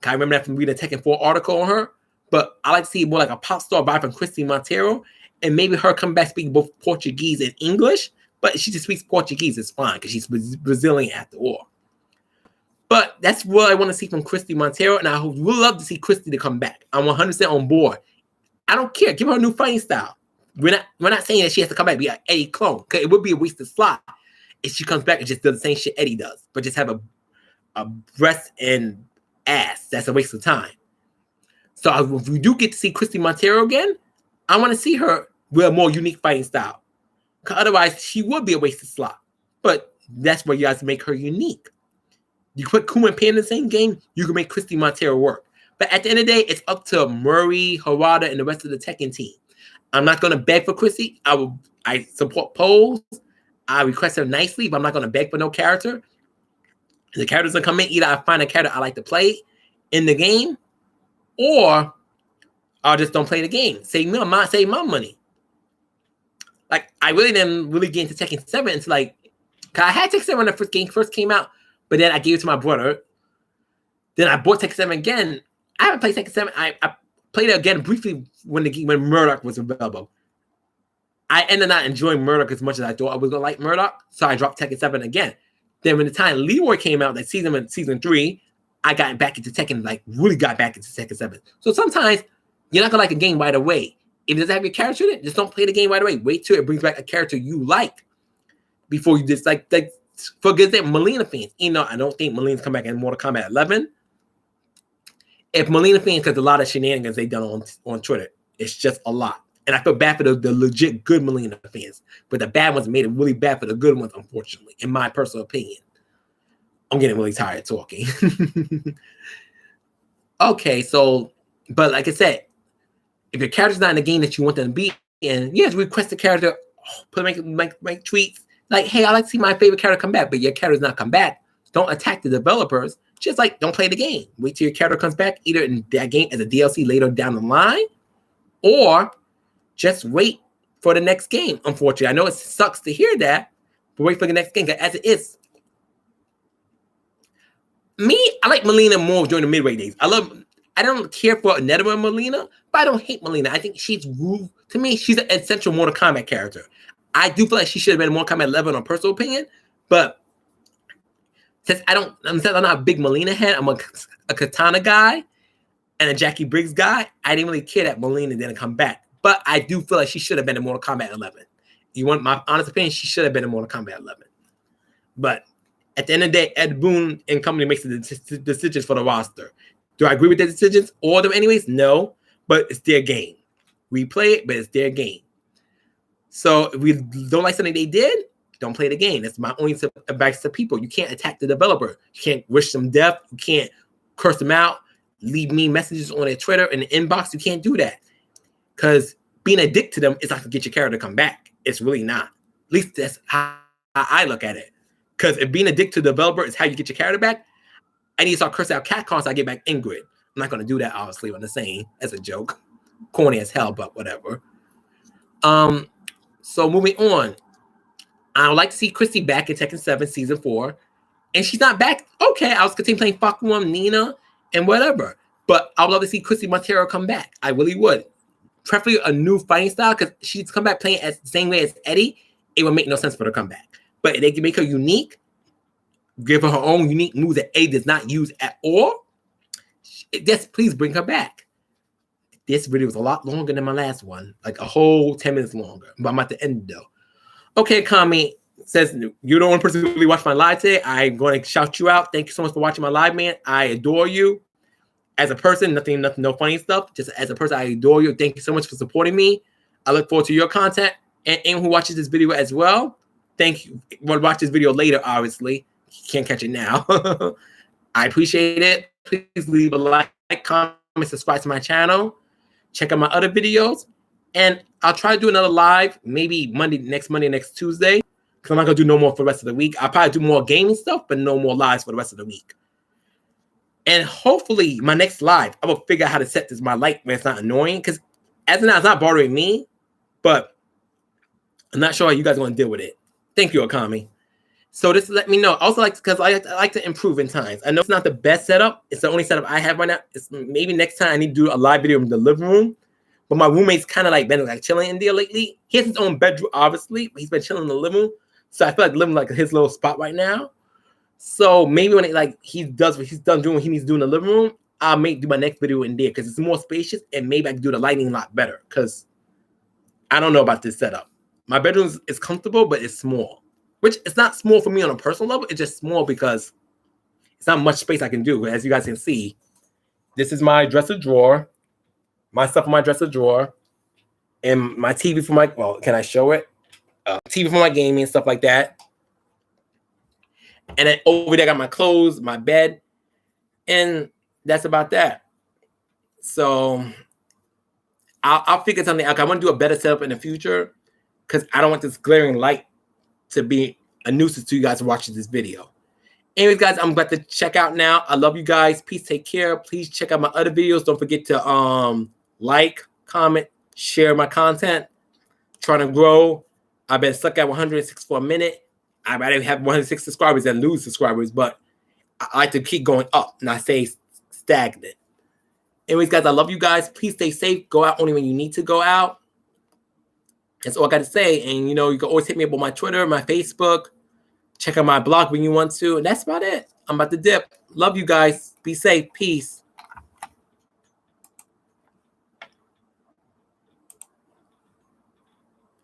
S1: I remember that from reading a Tekken 4 article on her. But I like to see more like a pop star vibe from Christy Montero, and maybe her come back speaking both Portuguese and English. But she just speaks Portuguese, it's fine because she's Brazilian after all. But that's what I want to see from Christy Montero, and I would love to see Christy to come back. I'm 100% on board. I don't care. Give her a new fighting style. We're not saying that she has to come back and be an Eddie clone, because it would be a wasted slot if she comes back and just does the same shit Eddie does, but just have a breast and ass. That's a waste of time. So if we do get to see Christy Montero again, I want to see her with a more unique fighting style. Because otherwise, she would be a wasted slot. But that's where you guys make her unique. You put Kuma and Pan in the same game, you can make Christy Montero work. But at the end of the day, it's up to Murray, Harada, and the rest of the Tekken team. I'm not going to beg for Christy. I support polls. I request her nicely, but I'm not going to beg for no character. If the character doesn't come in, either I find a character I like to play in the game, or I just don't play the game. Save my money. Like, I really didn't get into Tekken 7 until cause I had Tekken 7 when the first came out, but then I gave it to my brother. Then I bought Tekken 7 again. I haven't played Tekken 7. I played it again briefly when Murdoch was available. I ended up not enjoying Murdoch as much as I thought I was going to like Murdoch, so I dropped Tekken 7 again. Then when the time Leroy came out, that season 3, I got back into Tekken, really got back into Tekken 7. So sometimes you're not going to like a game right away. If it doesn't have your character in it, just don't play the game right away. Wait till it brings back a character you like before you just for good example, Melina fans. I don't think Melina's come back in Mortal Kombat 11. If Melina fans, because a lot of shenanigans they've done on Twitter, it's just a lot. And I feel bad for the legit good Melina fans. But the bad ones made it really bad for the good ones, unfortunately, in my personal opinion. I'm getting really tired talking. Okay, so, but like I said, if your character's not in the game that you want them to be in, yes, request the character, make tweets, like, hey, I like to see my favorite character come back, but your character's not come back. Don't attack the developers. Just don't play the game. Wait till your character comes back, either in that game as a DLC later down the line, or just wait for the next game. Unfortunately, I know it sucks to hear that, but wait for the next game. As it is, I like Melina more during the midway days. I don't care for Netherma Melina, but I don't hate Melina. I think to me, she's an essential Mortal Kombat character. I do feel like she should have been in Mortal Kombat 11 on personal opinion, but Since I'm not a big Melina head, I'm a Katana guy and a Jackie Briggs guy. I didn't really care that Melina didn't come back. But I do feel like she should have been in Mortal Kombat 11. You want my honest opinion? She should have been in Mortal Kombat 11. But at the end of the day, Ed Boon and company makes the decisions for the roster. Do I agree with their decisions? All of them anyways? No. But it's their game. We play it, but it's their game. So if we don't like something they did, don't play the game. That's my only advice to people. You can't attack the developer. You can't wish them death. You can't curse them out. Leave me messages on their Twitter in the inbox. You can't do that. Because being a dick to them is not going to get your character to come back. It's really not. At least that's how I look at it. Because if being a dick to the developer is how you get your character back, I need to start cursing out Capcom so I get back Ingrid. I'm not going to do that, obviously, I'm just saying. As a joke. Corny as hell, but whatever. So moving on. I would like to see Christy back in Tekken 7 Season 4. And she's not back. Okay, I was continuing playing Fakuam, Nina, and whatever. But I would love to see Christy Montero come back. I really would. Preferably a new fighting style, because she's come back playing as the same way as Eddie. It would make no sense for her to come back. But if they can make her unique, give her own unique moves that Eddie does not use at all, yes, please bring her back. This video was a lot longer than my last one. Like a whole 10 minutes longer. But I'm at the end, though. Okay, Kami says, you're the only person who really watched my live today. I'm going to shout you out. Thank you so much for watching my live, man. I adore you. As a person, nothing, no funny stuff. Just as a person, I adore you. Thank you so much for supporting me. I look forward to your content. And anyone who watches this video as well, thank you. We'll watch this video later, obviously. You can't catch it now. I appreciate it. Please leave a like, comment, subscribe to my channel. Check out my other videos. And I'll try to do another live, maybe next Monday, next Tuesday. Because I'm not going to do no more for the rest of the week. I'll probably do more gaming stuff, but no more lives for the rest of the week. And hopefully, my next live, I will figure out how to set this my light when it's not annoying. Because as of now, it's not bothering me. But I'm not sure how you guys are going to deal with it. Thank you, Akami. So just let me know. Also, because I like to improve in times. I know it's not the best setup. It's the only setup I have right now. It's maybe next time I need to do a live video in the living room. But my roommate's kind of like been like chilling in there lately. He has his own bedroom, obviously, but he's been chilling in the living room. So I feel like living like his little spot right now. So maybe when he does what he's done doing what he needs to do in the living room, I'll do my next video in there because it's more spacious and maybe I can do the lighting a lot better because I don't know about this setup. My bedroom is comfortable, but it's small. Which it's not small for me on a personal level. It's just small because it's not much space I can do. As you guys can see, this is my dresser drawer. My stuff in my dresser drawer. And my TV for my, well, can I show it? TV for my gaming and stuff like that. And then over there, I got my clothes, my bed. And that's about that. So I'll figure something out. I want to do a better setup in the future because I don't want this glaring light to be a nuisance to you guys watching this video. Anyways, guys, I'm about to check out now. I love you guys. Peace. Take care. Please check out my other videos. Don't forget to like, comment, share my content. Trying to grow. I've been stuck at 106 for a minute. I'd rather have 106 subscribers than lose subscribers, but I like to keep going up, not stay stagnant. Anyways, guys, I love you guys. Please stay safe. Go out only when you need to go out. That's all I got to say. And, you know, you can always hit me up on my Twitter, my Facebook. Check out my blog when you want to. And that's about it. I'm about to dip. Love you guys. Be safe. Peace.